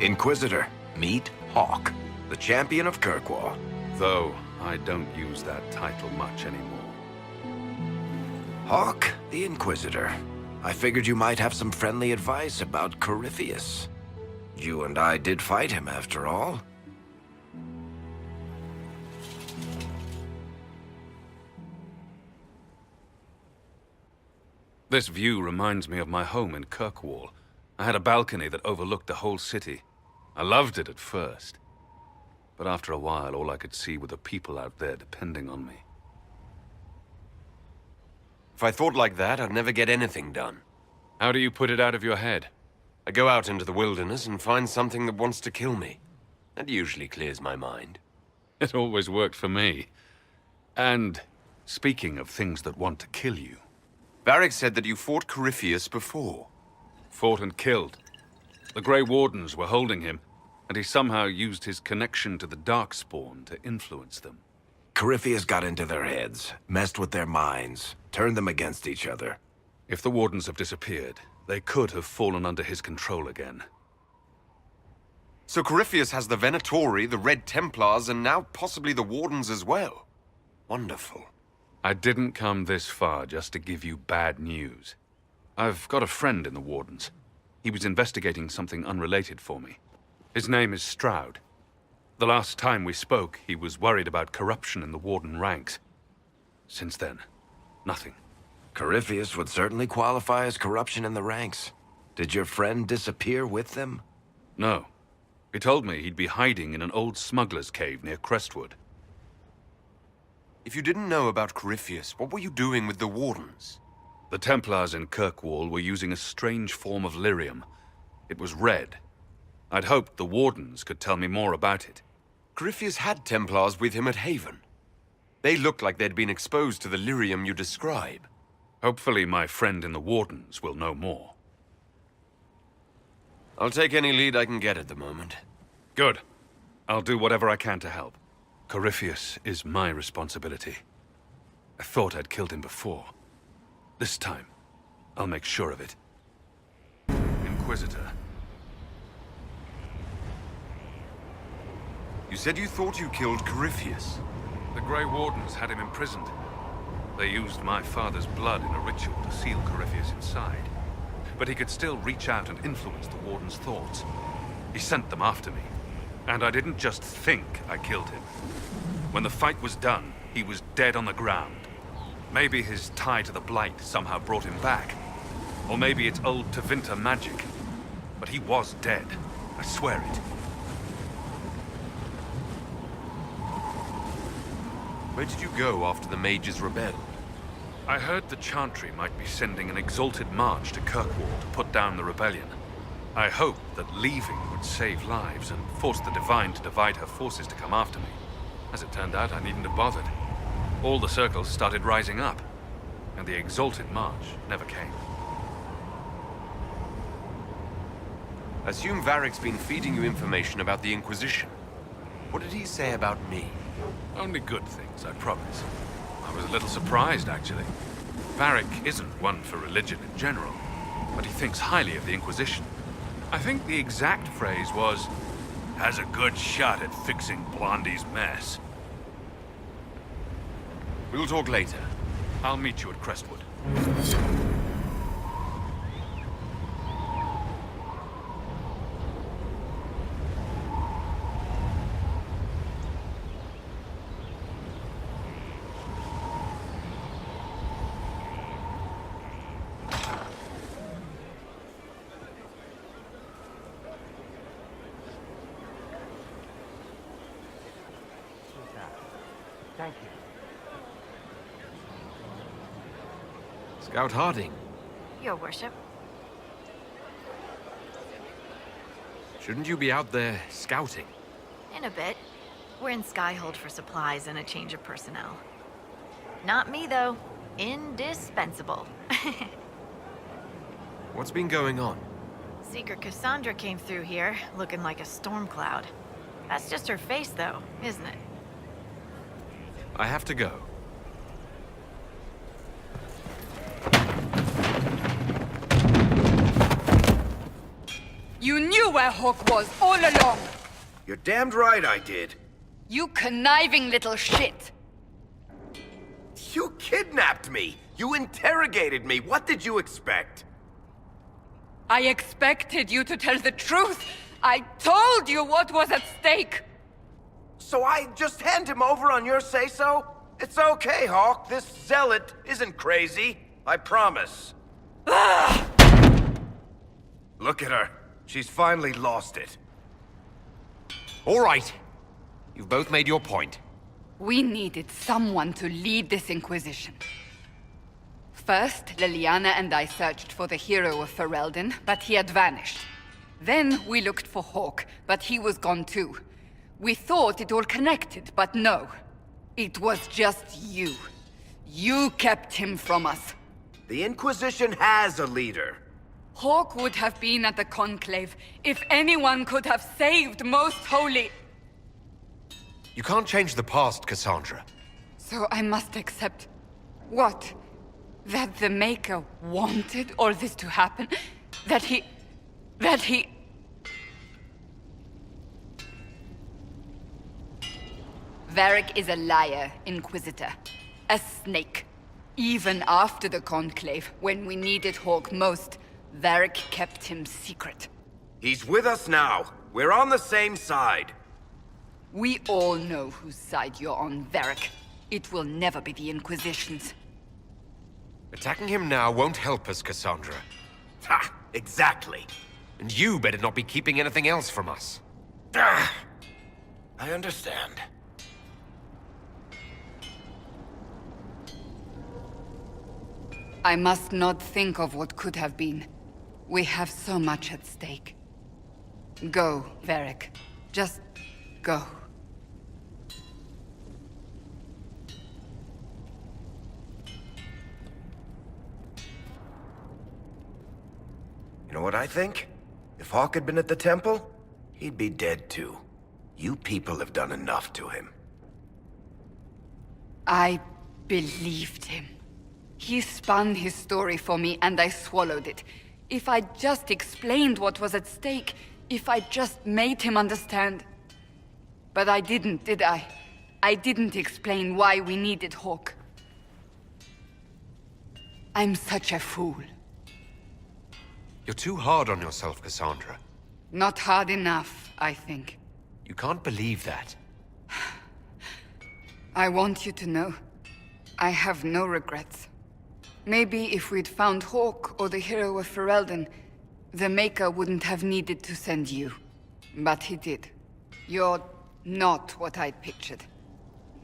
Inquisitor, meet Hawk, the champion of Kirkwall. Though I don't use that title much anymore. Hawk, the Inquisitor. I figured you might have some friendly advice about Corypheus. You and I did fight him, after all. This view reminds me of my home in Kirkwall. I had a balcony that overlooked the whole city. I loved it at first. But after a while, all I could see were the people out there depending on me. If I thought like that, I'd never get anything done. How do you put it out of your head? I go out into the wilderness and find something that wants to kill me. That usually clears my mind. It always worked for me. And speaking of things that want to kill you. Varric said that you fought Corypheus before. Fought and killed. The Grey Wardens were holding him, and he somehow used his connection to the Darkspawn to influence them. Corypheus got into their heads, messed with their minds, turned them against each other. If the Wardens have disappeared, they could have fallen under his control again. So Corypheus has the Venatori, the Red Templars, and now possibly the Wardens as well. Wonderful. I didn't come this far just to give you bad news. I've got a friend in the Wardens. He was investigating something unrelated for me. His name is Stroud. The last time we spoke, he was worried about corruption in the Warden ranks. Since then, nothing. Corypheus would certainly qualify as corruption in the ranks. Did your friend disappear with them? No. He told me he'd be hiding in an old smuggler's cave near Crestwood. If you didn't know about Corypheus, what were you doing with the Wardens? The Templars in Kirkwall were using a strange form of lyrium. It was red. I'd hoped the Wardens could tell me more about it. Corypheus had Templars with him at Haven. They looked like they'd been exposed to the lyrium you describe. Hopefully my friend in the Wardens will know more. I'll take any lead I can get at the moment. Good. I'll do whatever I can to help. Corypheus is my responsibility. I thought I'd killed him before. This time, I'll make sure of it. Inquisitor. You said you thought you killed Corypheus. The Grey Wardens had him imprisoned. They used my father's blood in a ritual to seal Corypheus inside. But he could still reach out and influence the Warden's thoughts. He sent them after me. And I didn't just think I killed him. When the fight was done, he was dead on the ground. Maybe his tie to the Blight somehow brought him back. Or maybe it's old Tevinter magic. But he was dead. I swear it. Where did you go after the mages rebelled? I heard the Chantry might be sending an exalted march to Kirkwall to put down the rebellion. I hoped that leaving would save lives and force the Divine to divide her forces to come after me. As it turned out, I needn't have bothered. All the circles started rising up, and the exalted march never came. I assume Varric's been feeding you information about the Inquisition. What did he say about me? Only good things, I promise. I was a little surprised, actually. Varric isn't one for religion in general, but he thinks highly of the Inquisition. I think the exact phrase was, "has a good shot at fixing Blondie's mess." We'll talk later. I'll meet you at Crestwood. Thank you. Scout Harding. Your worship. Shouldn't you be out there scouting? In a bit. We're in Skyhold for supplies and a change of personnel. Not me, though. Indispensable. What's been going on? Seeker Cassandra came through here, looking like a storm cloud. That's just her face, though, isn't it? I have to go. You knew knew where Hawk was all along! You're damned right I did. You conniving little shit! You kidnapped me! You interrogated me! What did you expect? I expected you to tell the truth! I told you what was at stake! So I just hand him over on your say-so? It's okay, Hawk. This zealot isn't crazy. I promise. Look at her. She's finally lost it. All right. You've both made your point. We needed someone to lead this Inquisition. First, Liliana and I searched for the hero of Ferelden, but he had vanished. Then we looked for Hawk, but he was gone too. We thought it all connected, but no. It was just you. You kept him from us. The Inquisition has a leader. Hawk would have been at the Conclave if anyone could have saved Most Holy. You can't change the past, Cassandra. So I must accept... what? That the Maker wanted all this to happen? That he... Varric is a liar, Inquisitor. A snake. Even after the Conclave, when we needed Hawk most, Varric kept him secret. He's with us now. We're on the same side. We all know whose side you're on, Varric. It will never be the Inquisition's. Attacking him now won't help us, Cassandra. Ha! Exactly. And you better not be keeping anything else from us. Ah, I understand. I must not think of what could have been. We have so much at stake. Go, Varric. Just go. You know what I think? If Hawk had been at the temple, he'd be dead too. You people have done enough to him. I believed him. He spun his story for me and I swallowed it. If I just explained what was at stake, if I just made him understand... But I didn't, did I? I didn't explain why we needed Hawk. I'm such a fool. You're too hard on yourself, Cassandra. Not hard enough, I think. You can't believe that. I want you to know, I have no regrets. Maybe if we'd found Hawk or the hero of Ferelden, the Maker wouldn't have needed to send you. But he did. You're not what I'd pictured.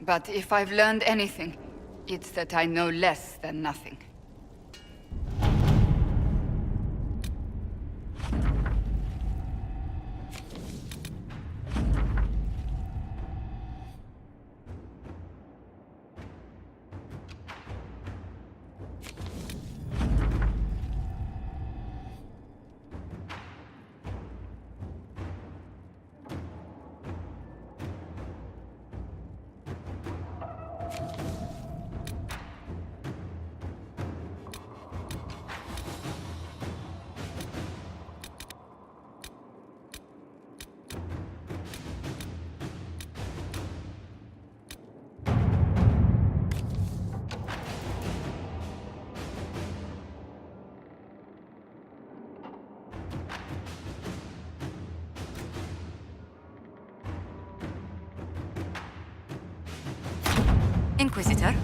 But if I've learned anything, it's that I know less than nothing. Inquisitor?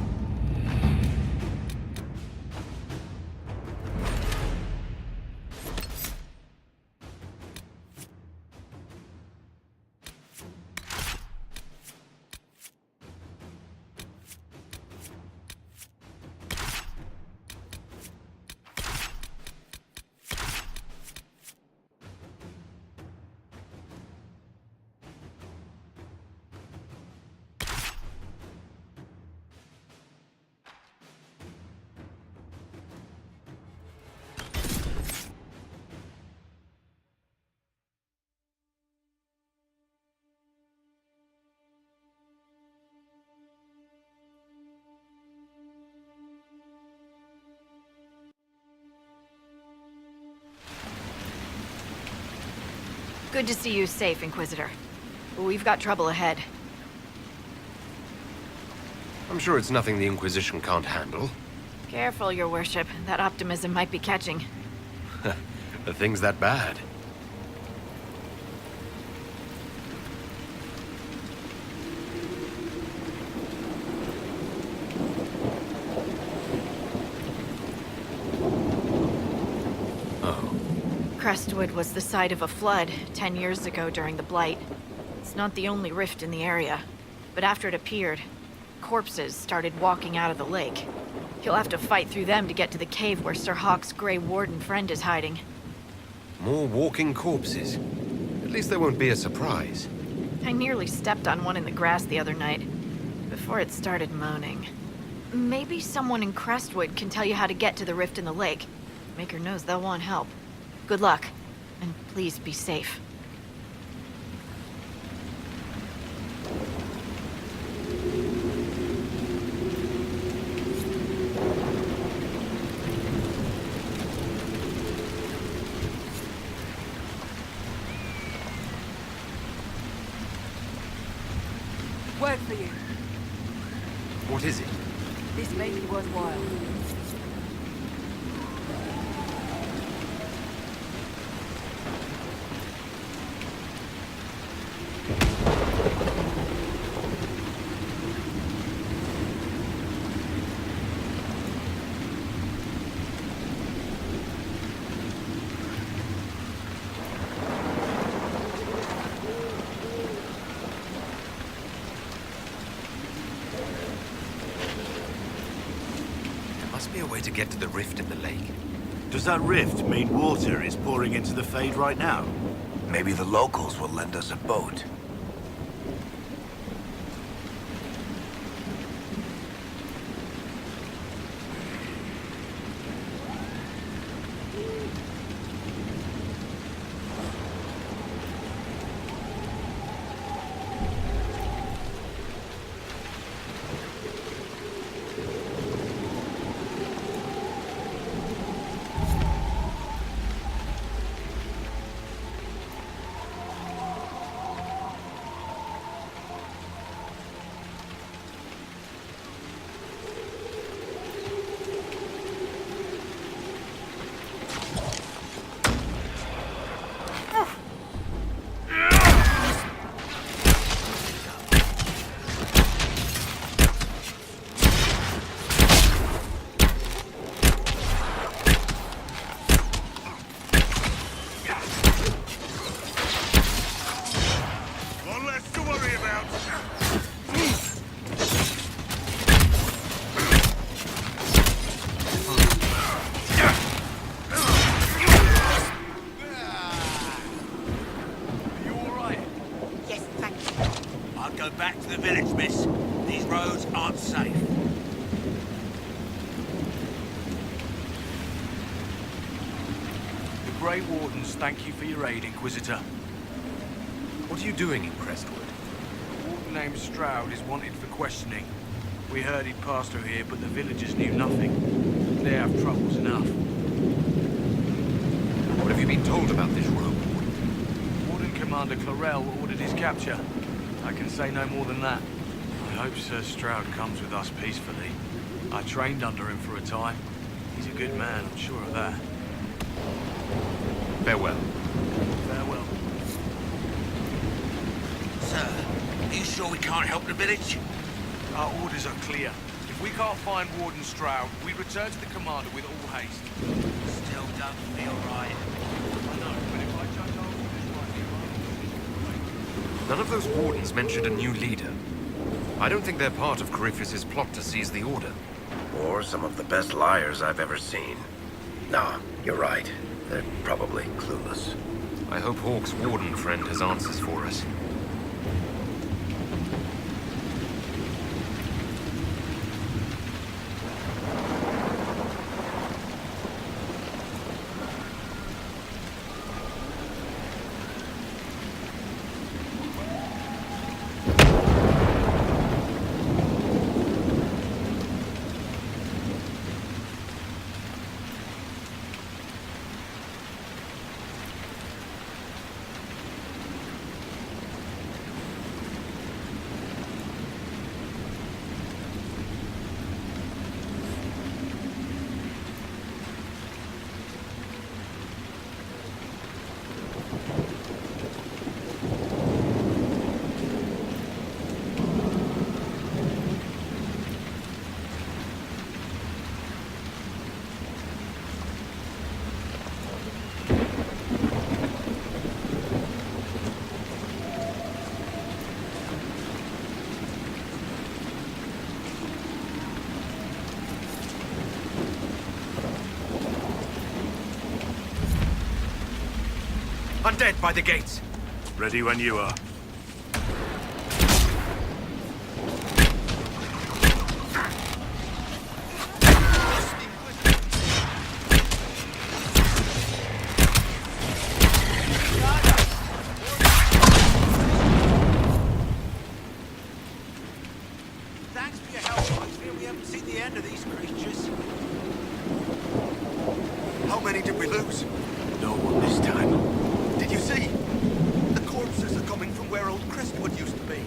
Good to see you safe, Inquisitor. We've got trouble ahead. I'm sure it's nothing the Inquisition can't handle. Careful, Your Worship. That optimism might be catching. The thing's that bad. Crestwood was the site of a flood 10 years ago during the Blight. It's not the only rift in the area, but after it appeared, corpses started walking out of the lake. You'll have to fight through them to get to the cave where Sir Hawke's Grey Warden friend is hiding. More walking corpses. At least they won't be a surprise. I nearly stepped on one in the grass the other night, before it started moaning. Maybe someone in Crestwood can tell you how to get to the rift in the lake. Maker knows they'll want help. Good luck, and please be safe. Word for you. What is it? This may be worthwhile. Must be a way to get to the rift in the lake. Does that rift mean water is pouring into the Fade right now? Maybe the locals will lend us a boat. Back to the village, miss. These roads aren't safe. The Grey Wardens thank you for your aid, Inquisitor. What are you doing in Crestwood? A warden named Stroud is wanted for questioning. We heard he'd passed through here, but the villagers knew nothing. They have troubles enough. What have you been told about this rogue? Warden Commander Clarel ordered his capture. I can say no more than that. I hope Sir Stroud comes with us peacefully. I trained under him for a time. He's a good man, I'm sure of that. Farewell. Farewell. Sir, are you sure we can't help the village? Our orders are clear. If we can't find Warden Stroud, we return to the commander with all haste. Still don't feel right. I know, but if I judge our orders rightly, None of those wardens mentioned a new leader. I don't think they're part of Corypheus's plot to seize the Order. Or some of the best liars I've ever seen. Nah, you're right. They're probably clueless. I hope Hawke's warden friend has answers for us. Undead by the gates! Ready when you are. Thanks for your help. I fear we haven't seen the end of these creatures. How many did we lose? No one this time. Did you see? The corpses are coming from where old Crestwood used to be.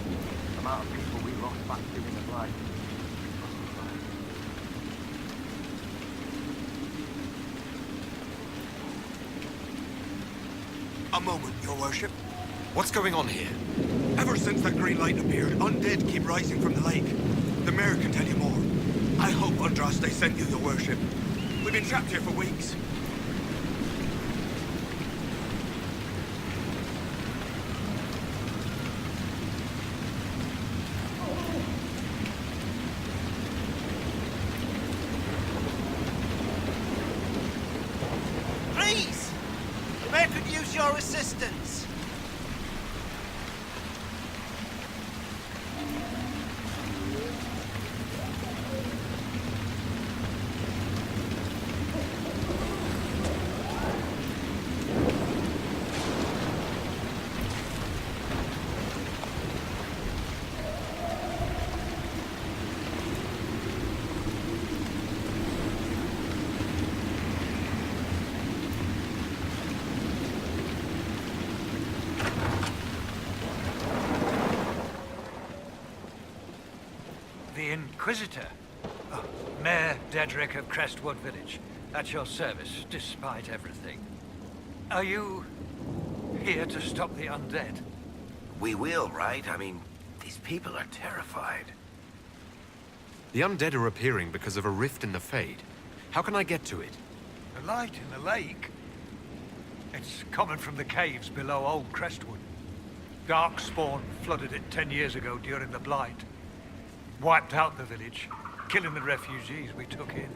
The amount of people we lost back during the blight. A moment, your worship. What's going on here? Ever since that green light appeared, undead keep rising from the lake. The mayor can tell you more. I hope Andraste sent you, your worship. We've been trapped here for weeks. Please! The mayor could use your assistance. The Inquisitor? Oh, Mayor Dedrick of Crestwood Village. At your service, despite everything. Are you here to stop the undead? We will, right? I mean, these people are terrified. The undead are appearing because of a rift in the Fade. How can I get to it? The light in the lake? It's coming from the caves below Old Crestwood. Darkspawn flooded it 10 years ago during the Blight. Wiped out the village, killing the refugees we took in.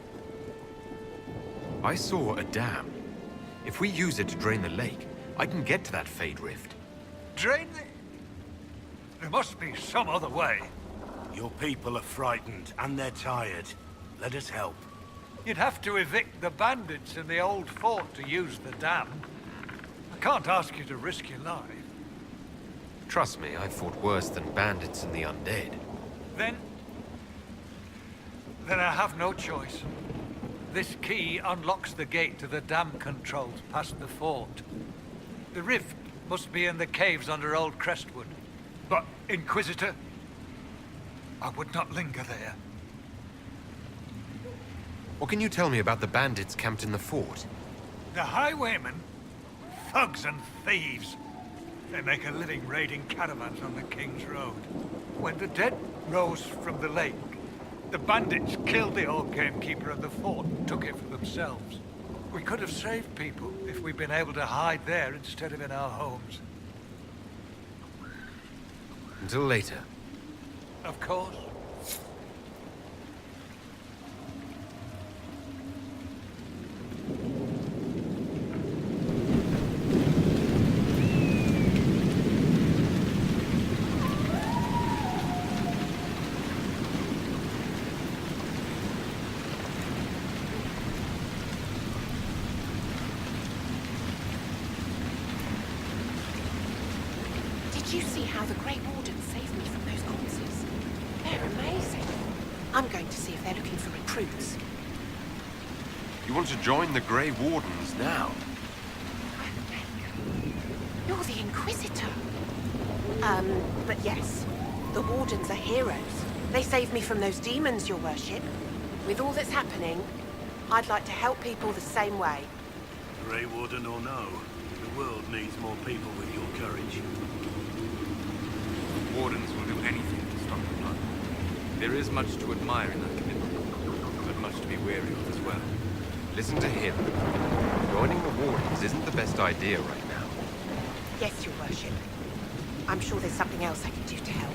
I saw a dam. If we use it to drain the lake, I can get to that Fade rift. Drain the... There must be some other way. Your people are frightened, and they're tired. Let us help. You'd have to evict the bandits in the old fort to use the dam. I can't ask you to risk your life. Trust me, I've fought worse than bandits and the undead. Then I have no choice. This key unlocks the gate to the dam controls past the fort. The rift must be in the caves under Old Crestwood. But, Inquisitor, I would not linger there. What can you tell me about the bandits camped in the fort? The highwaymen, thugs and thieves. They make a living raiding caravans on the King's Road. When the dead rose from the lake, the bandits killed the old gamekeeper of the fort and took it for themselves. We could have saved people if we'd been able to hide there instead of in our homes. Until later. Of course. Did you see how the Grey Wardens saved me from those corpses? They're amazing. I'm going to see if they're looking for recruits. You want to join the Grey Wardens now? You're the Inquisitor. But yes, the Wardens are heroes. They saved me from those demons, your worship. With all that's happening, I'd like to help people the same way. Grey Warden or no, the world needs more people with your courage. Wardens will do anything to stop the blood. There is much to admire in that commitment, but much to be wary of as well. Listen to him. Joining the Wardens isn't the best idea right now. Yes, your worship. I'm sure there's something else I can do to help.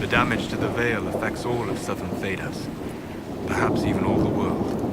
damage to the Vale affects all of southern Thedas. Perhaps even all the world.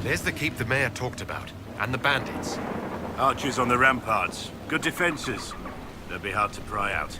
There's the keep the mayor talked about, and the bandits. Archers on the ramparts. Good defenses. They'll be hard to pry out.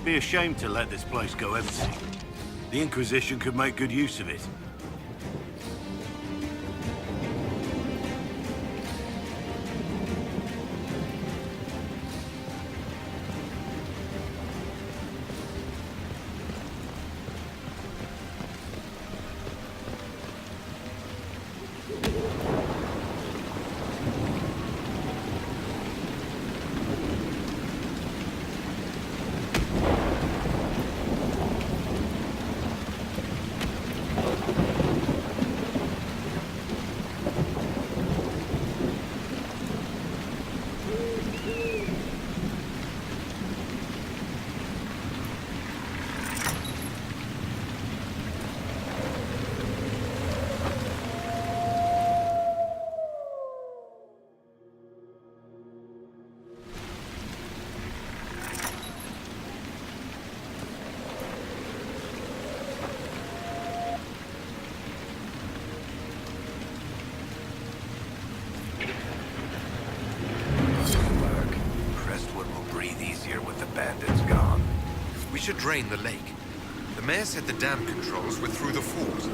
Be a shame to let this place go empty. The Inquisition could make good use of it. We should drain the lake. The mayor said the dam controls were through the fort.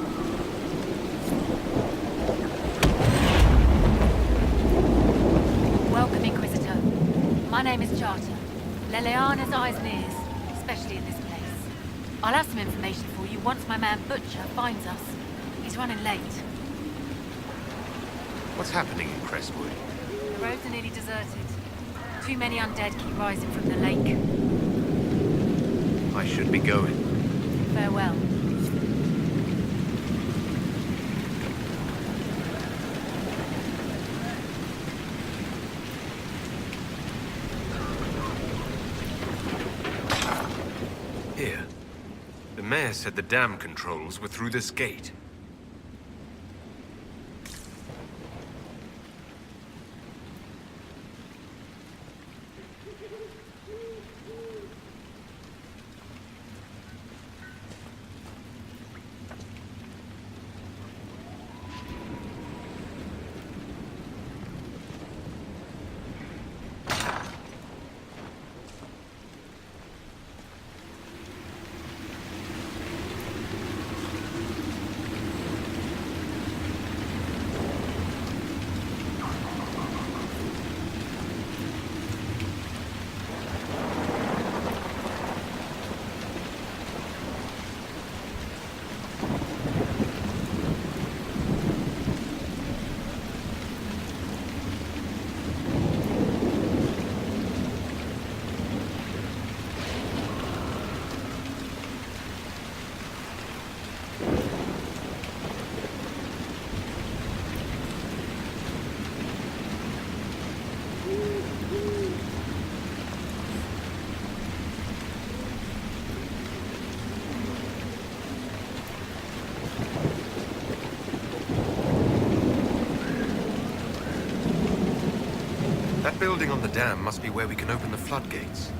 Welcome, Inquisitor. My name is Charter. Leliana's eyes and ears, especially in this place. I'll have some information for you once my man Butcher finds us. He's running late. What's happening in Crestwood? The roads are nearly deserted. Too many undead keep rising from the lake. I should be going. Farewell. Here. The mayor said the dam controls were through this gate. That building on the dam must be where we can open the floodgates.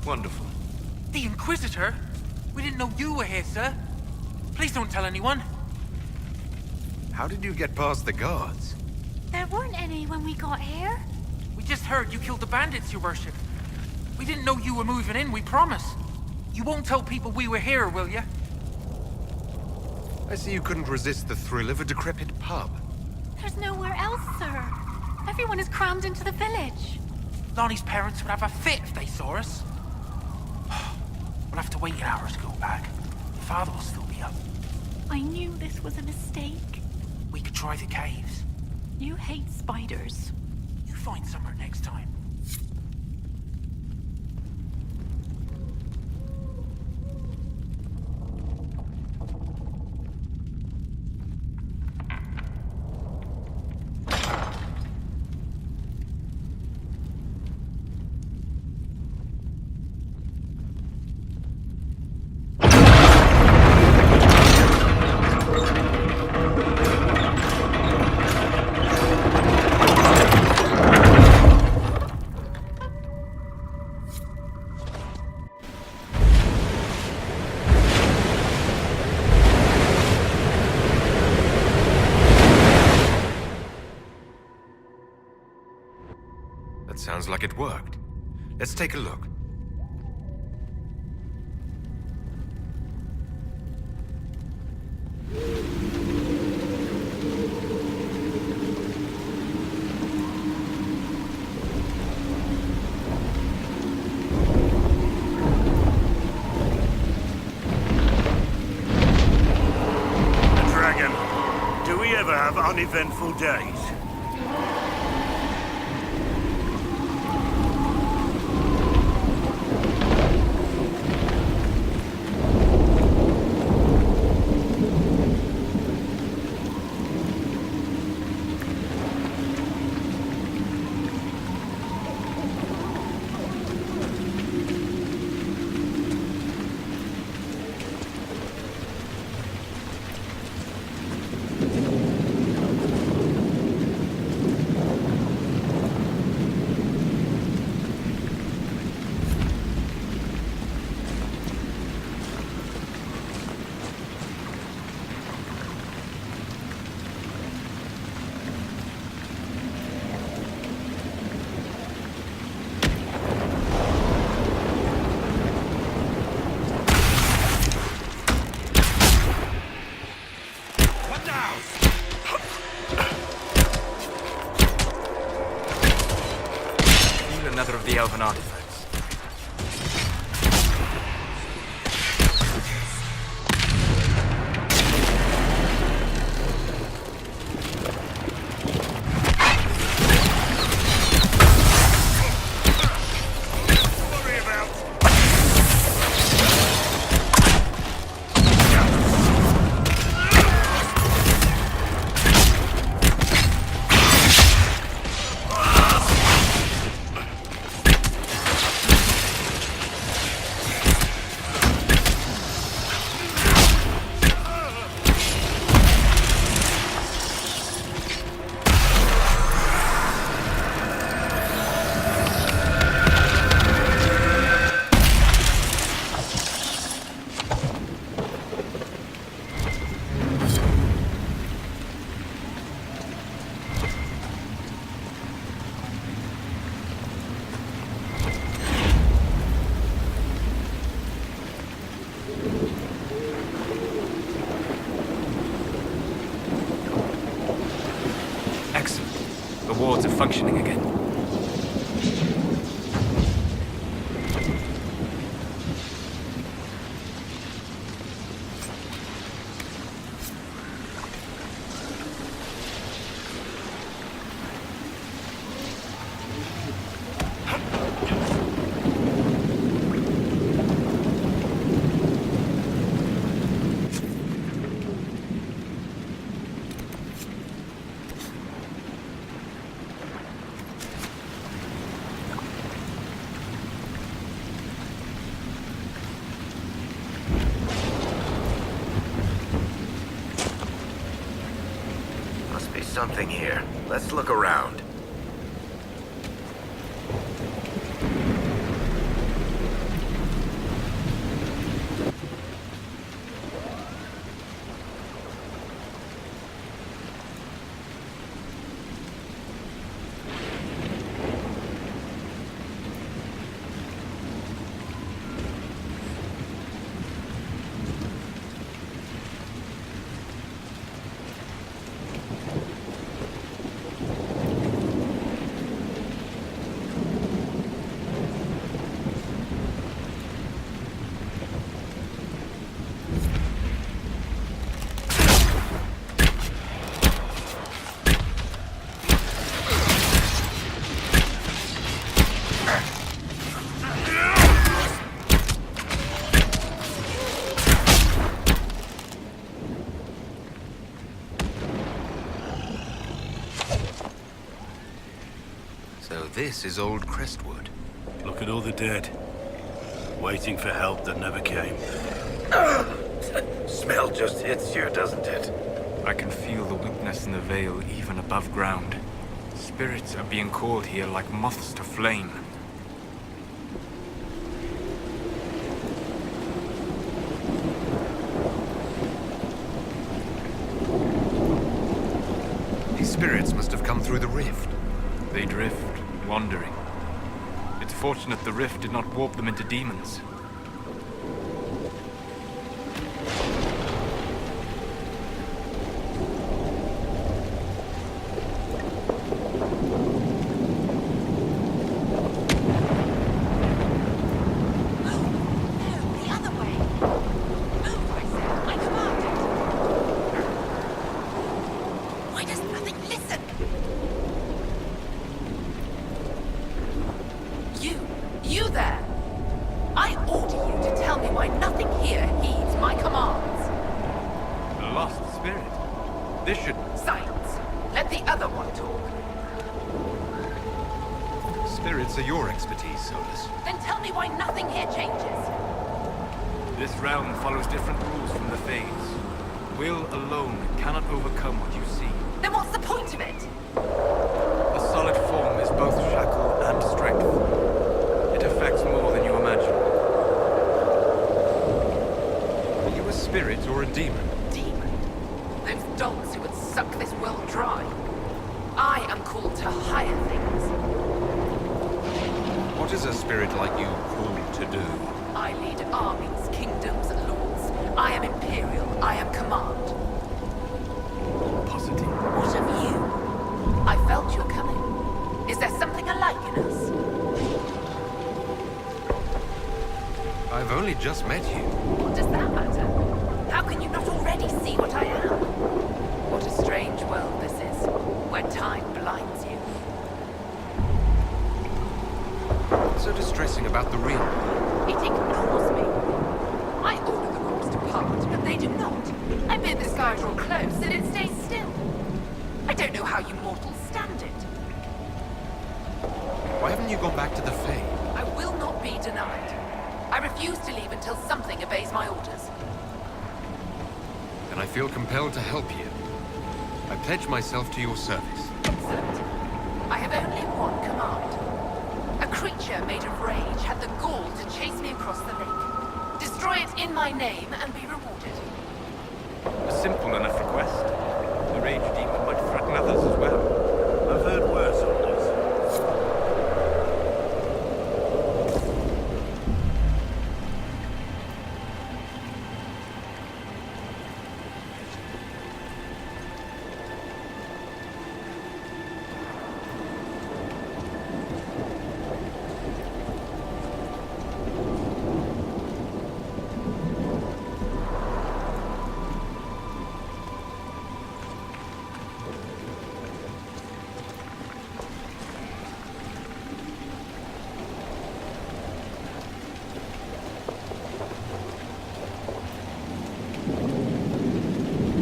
Wonderful. The Inquisitor? We didn't know you were here, sir. Please don't tell anyone. How did you get past the guards? There weren't any when we got here. We just heard you killed the bandits, your worship. We didn't know you were moving in, we promise. You won't tell people we were here, will you? I see you couldn't resist the thrill of a decrepit pub. There's nowhere else, sir. Everyone is crammed into the village. Lonnie's parents would have a fit if they saw us. We'll have to wait an hour to go back. Father will still be up. I knew this was a mistake. We could try the caves. You hate spiders. You find somewhere next time. That sounds like it worked. Let's take a look. Dragon, do we ever have uneventful days? Another of the elven artifacts. The wards are functioning again. Something here. Let's look around. this is old Crestwood. Look at all the dead. Waiting for help that never came. Smell just hits you, doesn't it? I can feel the weakness in the veil even above ground. Spirits are being called here like moths to flame. These spirits must have come through the rift. They drift, wandering. It's fortunate the rift did not warp them into demons. You there! I order you to tell me why nothing here heeds my commands. A lost spirit. This should... Silence. Let the other one talk. Spirits are your expertise, Solus. Then tell me why nothing here changes. This realm follows different rules from the Fates. Will alone cannot overcome what you see. Then what's the point of it? A solid form is both shackle and strength. It affects more than you imagine. Are you a spirit or a demon? Demon? Those dogs who would suck this world dry. I am called to higher things. What is a spirit like you called to do? I lead armies, kingdoms, and lords. I am imperial. I am command. Positive. What of you? I felt your coming. Is there something alike in us? I've only just met you. What does that matter? How can you not already see what I am? What a strange world this is, where time blinds you. What's so distressing about the real world? It ignores me. I order the rocks to part, but they do not. I bid the sky draw close, and it stays still. I don't know how you mortals stand it. Why haven't you gone back to the Fae? I will not be denied. I refuse to leave until something obeys my orders. And I feel compelled to help you. I pledge myself to your service. Excellent. I have only one command. A creature made of rage had the gall to chase me across the lake. Destroy it in my name and be rewarded. A simple enough request. The rage demon might threaten others as well. I've heard worse on this.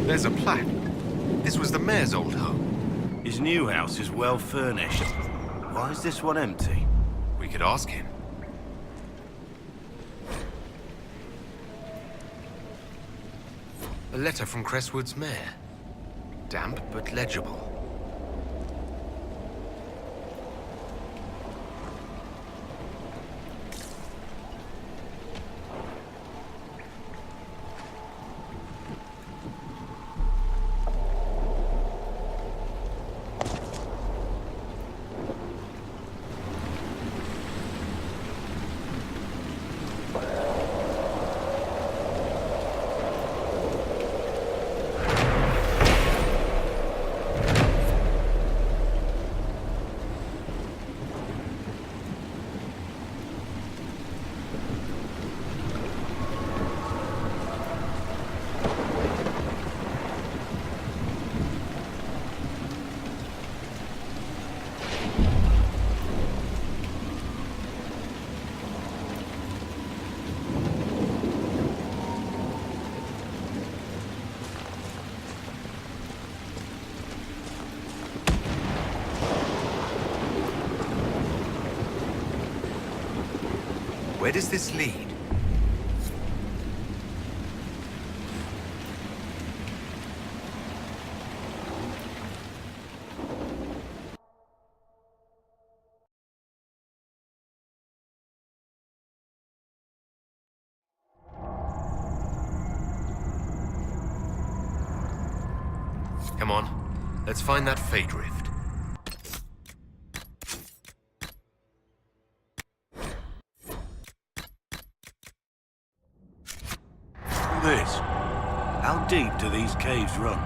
There's a plaque. This was the mayor's old home. His new house is well furnished. Why is this one empty? We could ask him. A letter from Crestwood's mayor. Damp but legible. Where does this lead? Come on, let's find that Fate Rift. This. How deep do these caves run?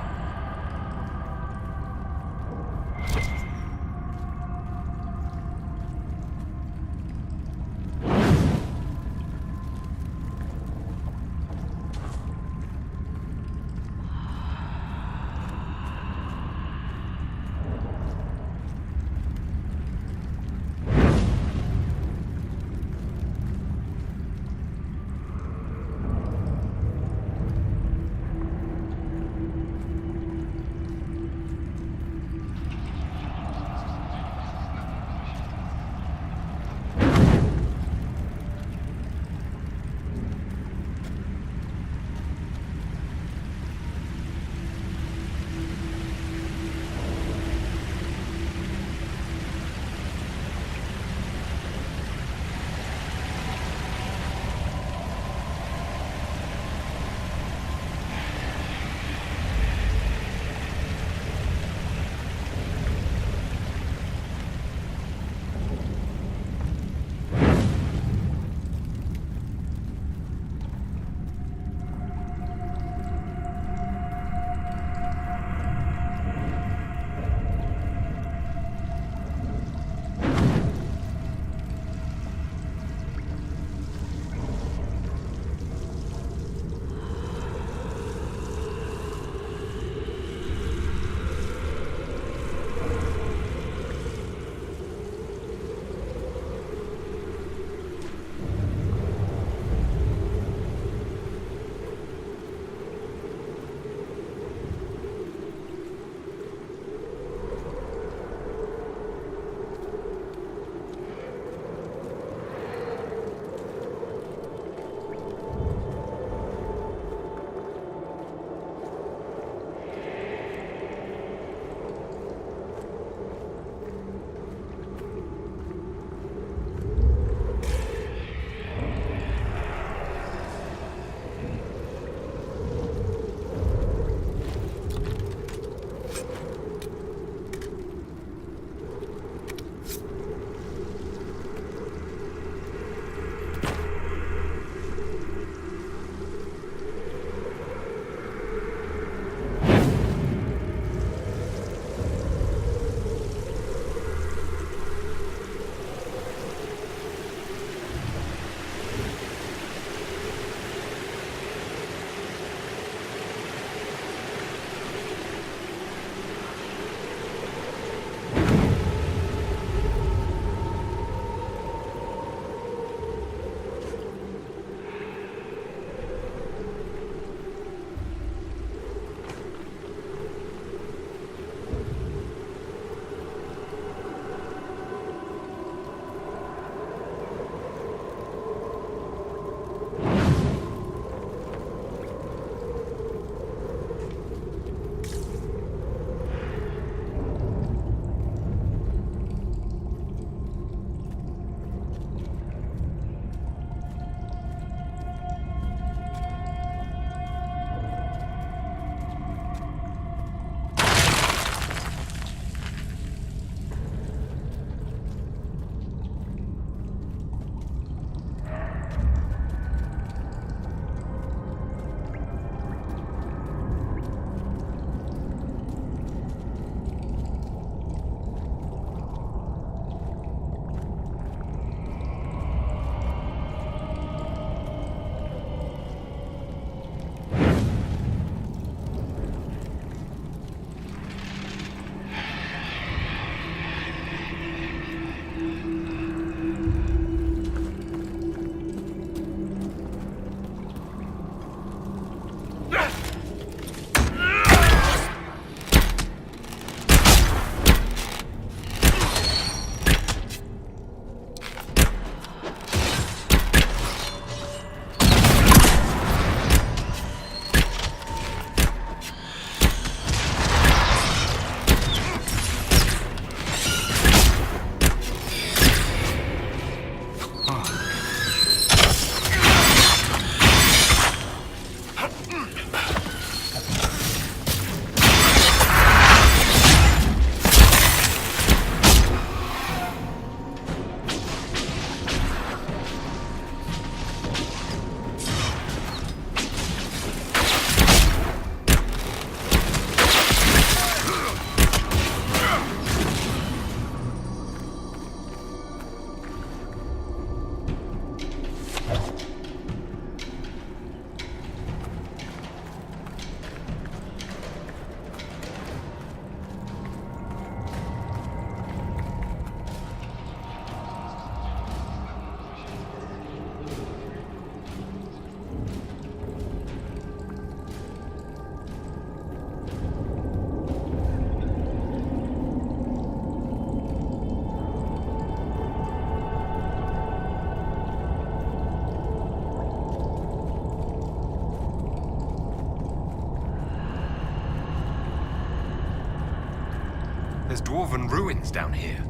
there's dwarven ruins down here.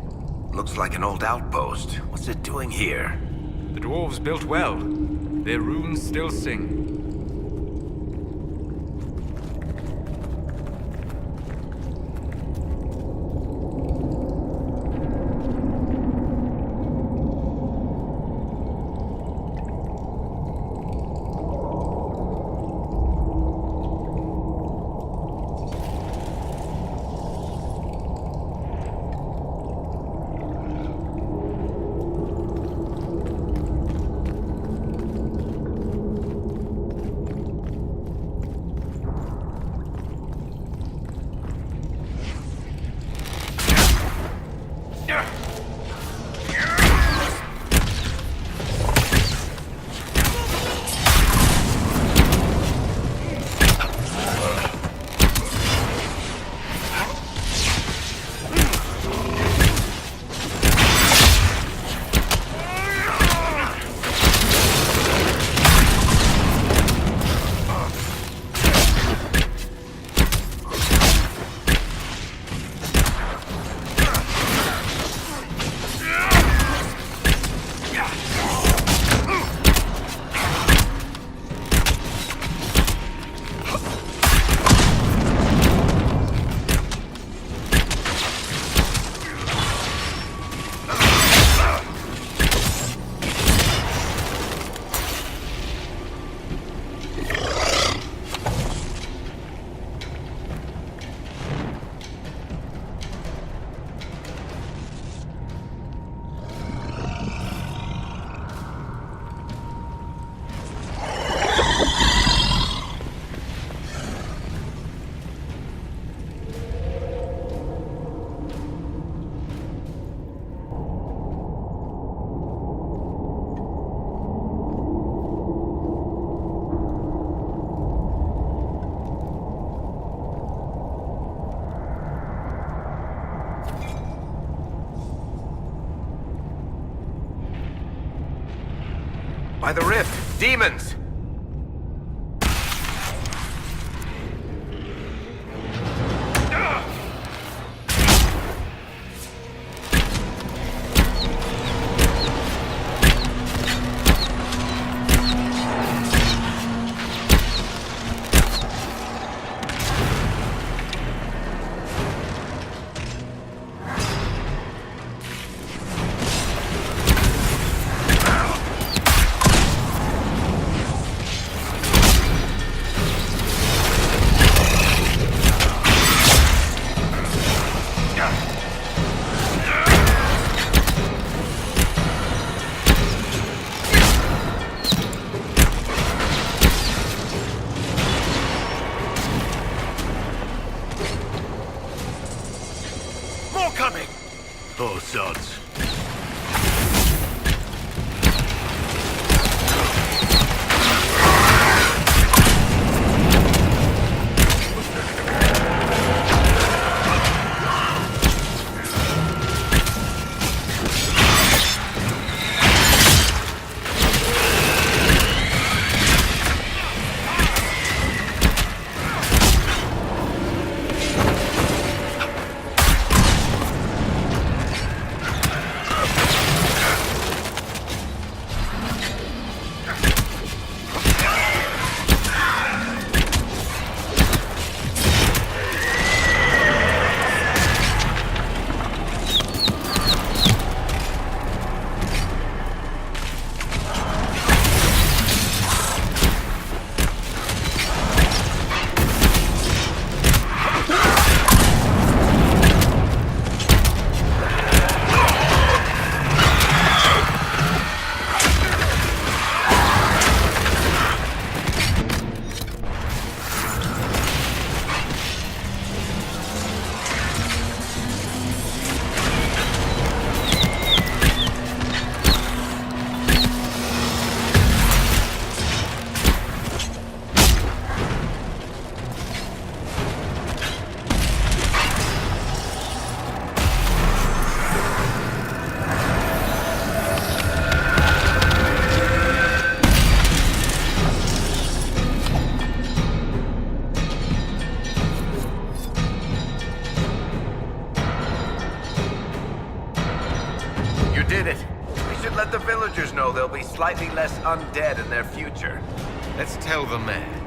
Looks like an old outpost. What's it doing here? The dwarves built well. Their runes still sing. By the rift, demons! there'll be slightly less undead in their future. Let's tell the man.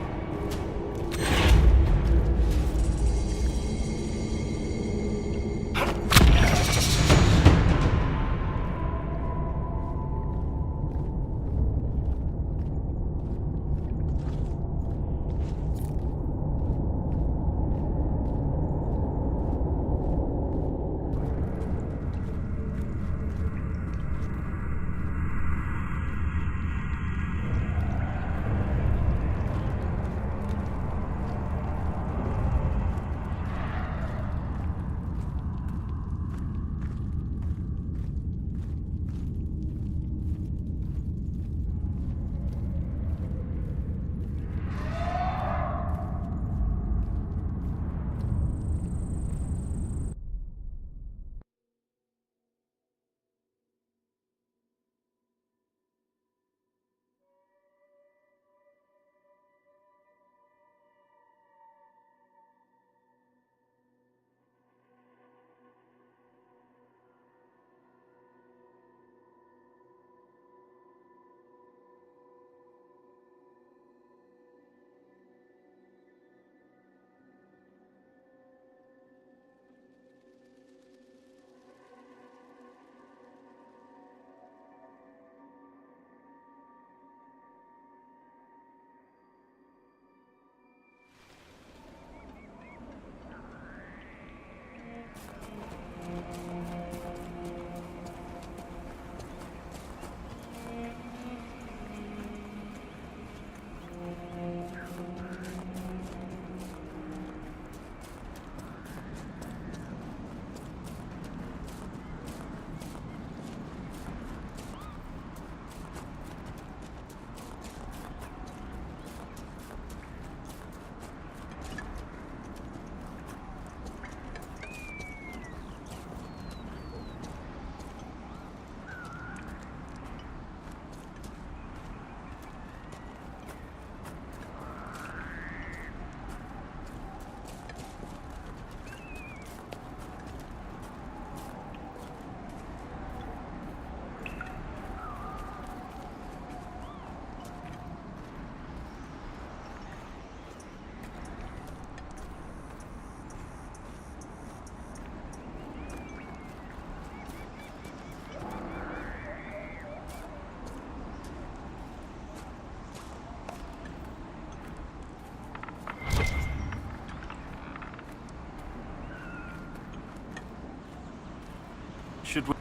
Should we...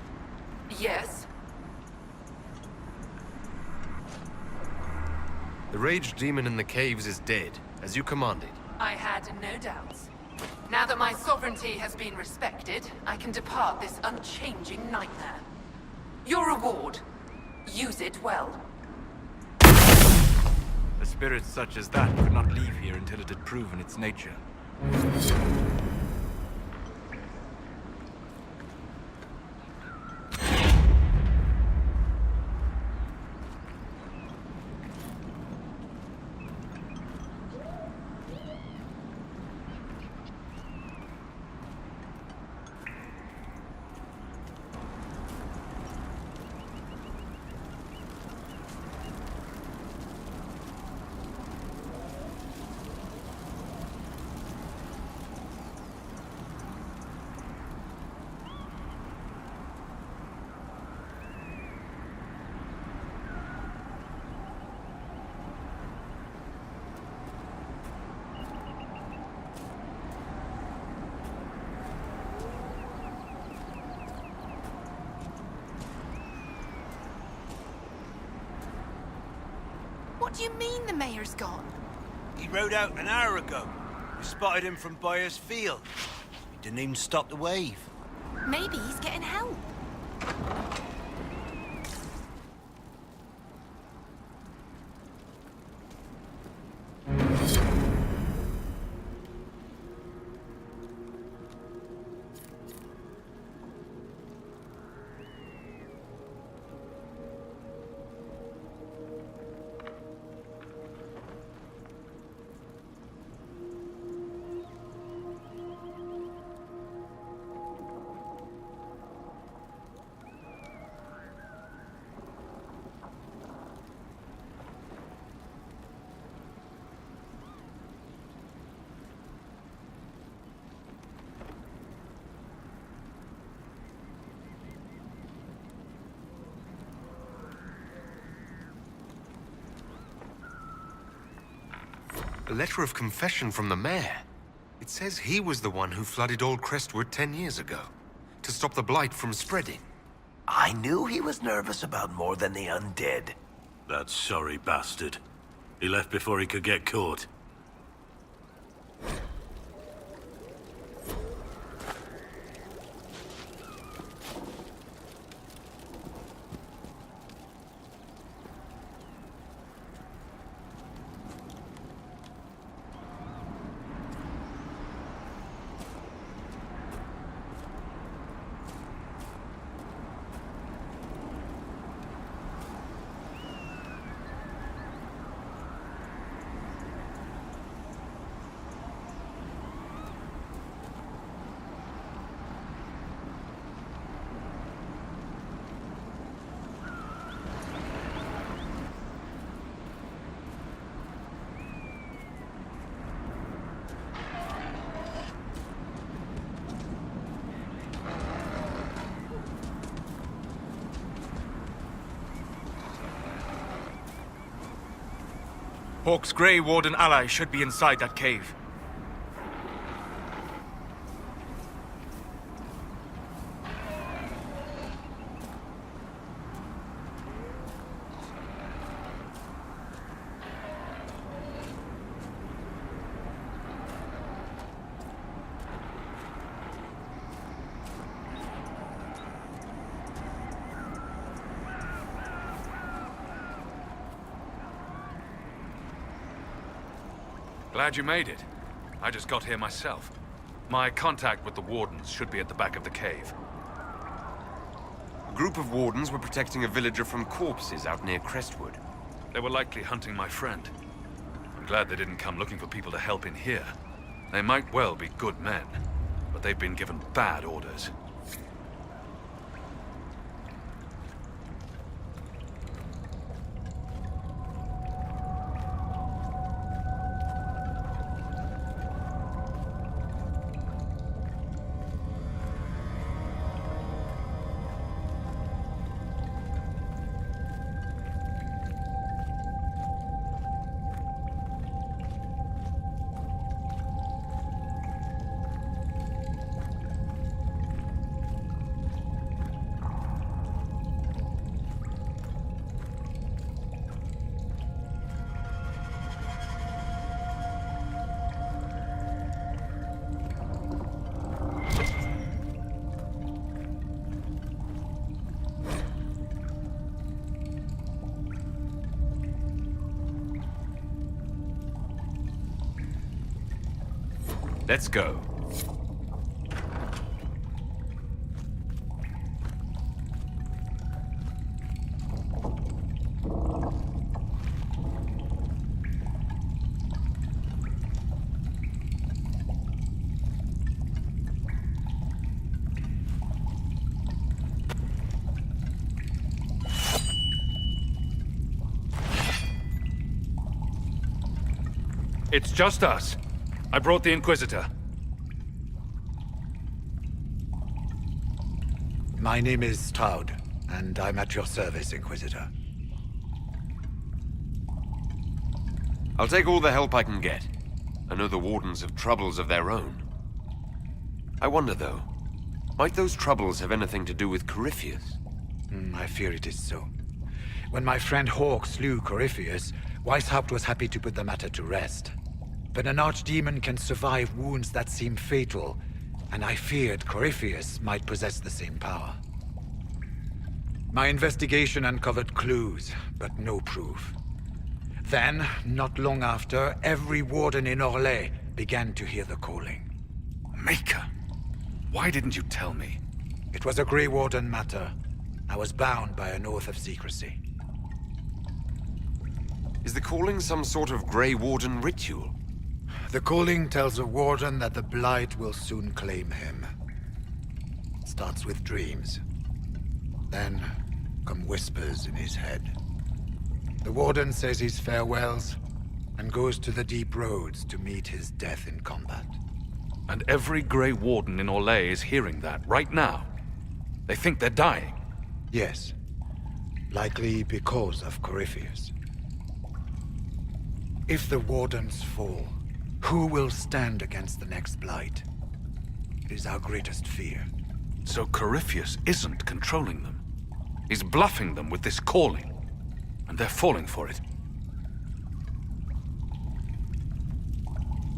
Yes? The rage demon in the caves is dead, as you commanded. I had no doubts. Now that my sovereignty has been respected, I can depart this unchanging nightmare. Your reward. Use it well. A spirit such as that could not leave here until it had proven its nature. What do you mean the mayor's gone? He rode out an hour ago. We spotted him from Byers Field. He didn't even stop the wave. Maybe he's getting help. A letter of confession from the mayor. It says he was the one who flooded Old Crestwood 10 years ago, to stop the blight from spreading. I knew he was nervous about more than the undead. That sorry bastard. He left before he could get caught. Hawk's Grey Warden ally should be inside that cave. Glad you made it. I just got here myself. My contact with the Wardens should be at the back of the cave. A group of Wardens were protecting a villager from corpses out near Crestwood. They were likely hunting my friend. I'm glad they didn't come looking for people to help in here. They might well be good men, but they've been given bad orders. Let's go. It's just us. I brought the Inquisitor. My name is Stroud, and I'm at your service, Inquisitor. I'll take all the help I can get. I know the Wardens have troubles of their own. I wonder, though, might those troubles have anything to do with Corypheus? I fear it is so. When my friend Hawk slew Corypheus, Weishaupt was happy to put the matter to rest. But an archdemon can survive wounds that seem fatal, and I feared Corypheus might possess the same power. My investigation uncovered clues, but no proof. Then, not long after, every warden in Orlais began to hear the calling. Maker! Why didn't you tell me? It was a Grey Warden matter. I was bound by an oath of secrecy. Is the calling some sort of Grey Warden ritual? The calling tells a warden that the Blight will soon claim him. Starts with dreams. Then come whispers in his head. The warden says his farewells and goes to the deep roads to meet his death in combat. And every Grey Warden in Orlais is hearing that right now. They think they're dying. Yes. Likely because of Corypheus. If the Wardens fall, who will stand against the next Blight? It is our greatest fear. So Corypheus isn't controlling them. He's bluffing them with this calling. And they're falling for it.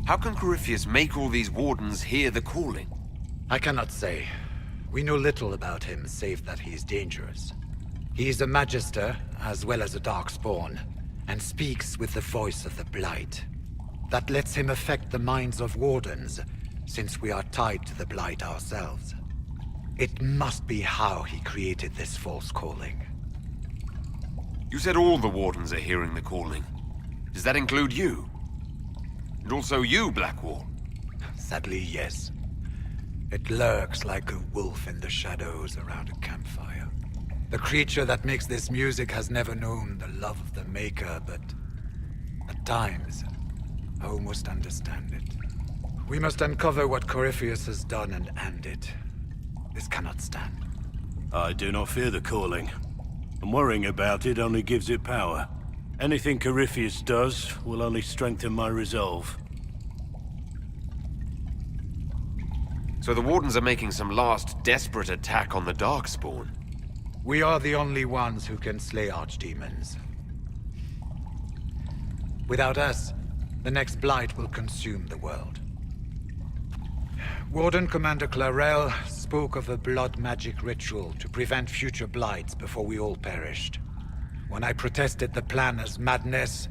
How can Corypheus make all these Wardens hear the calling? I cannot say. We know little about him, save that he is dangerous. He is a Magister, as well as a Darkspawn, and speaks with the voice of the Blight. That lets him affect the minds of Wardens, since we are tied to the Blight ourselves. It must be how he created this false calling. You said all the Wardens are hearing the calling. Does that include you? And also you, Blackwall? Sadly, yes. It lurks like a wolf in the shadows around a campfire. The creature that makes this music has never known the love of the Maker, but at times, I almost understand it. We must uncover what Corypheus has done and end it. This cannot stand. I do not fear the calling. And worrying about it only gives it power. Anything Corypheus does will only strengthen my resolve. So the Wardens are making some last desperate attack on the Darkspawn. We are the only ones who can slay archdemons. Without us, the next Blight will consume the world. Warden Commander Clarel spoke of a blood magic ritual to prevent future Blights before we all perished. When I protested the plan as madness,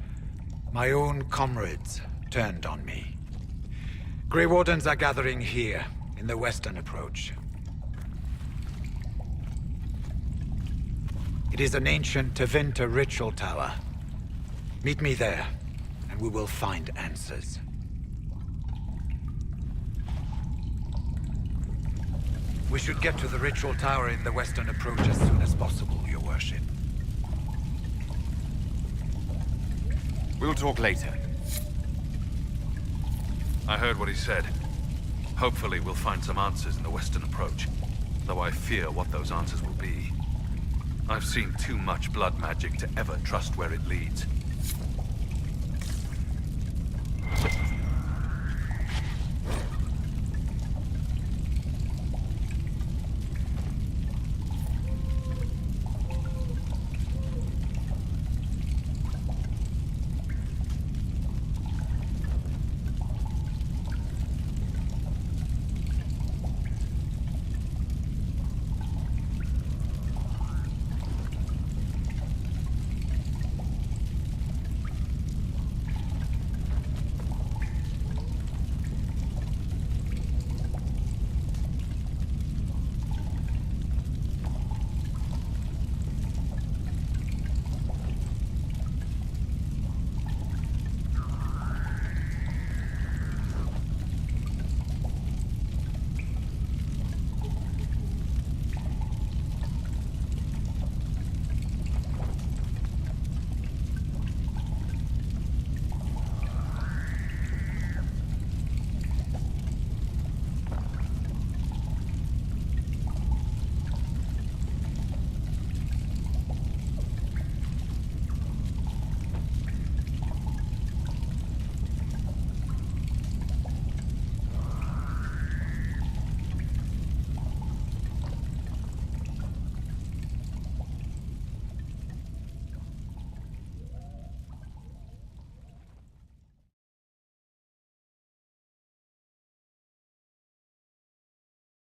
my own comrades turned on me. Grey Wardens are gathering here, in the western approach. It is an ancient Tevinter ritual tower. Meet me there, and we will find answers. We should get to the ritual tower in the western approach as soon as possible, Your Worship. We'll talk later. I heard what he said. Hopefully we'll find some answers in the western approach, though I fear what those answers will be. I've seen too much blood magic to ever trust where it leads.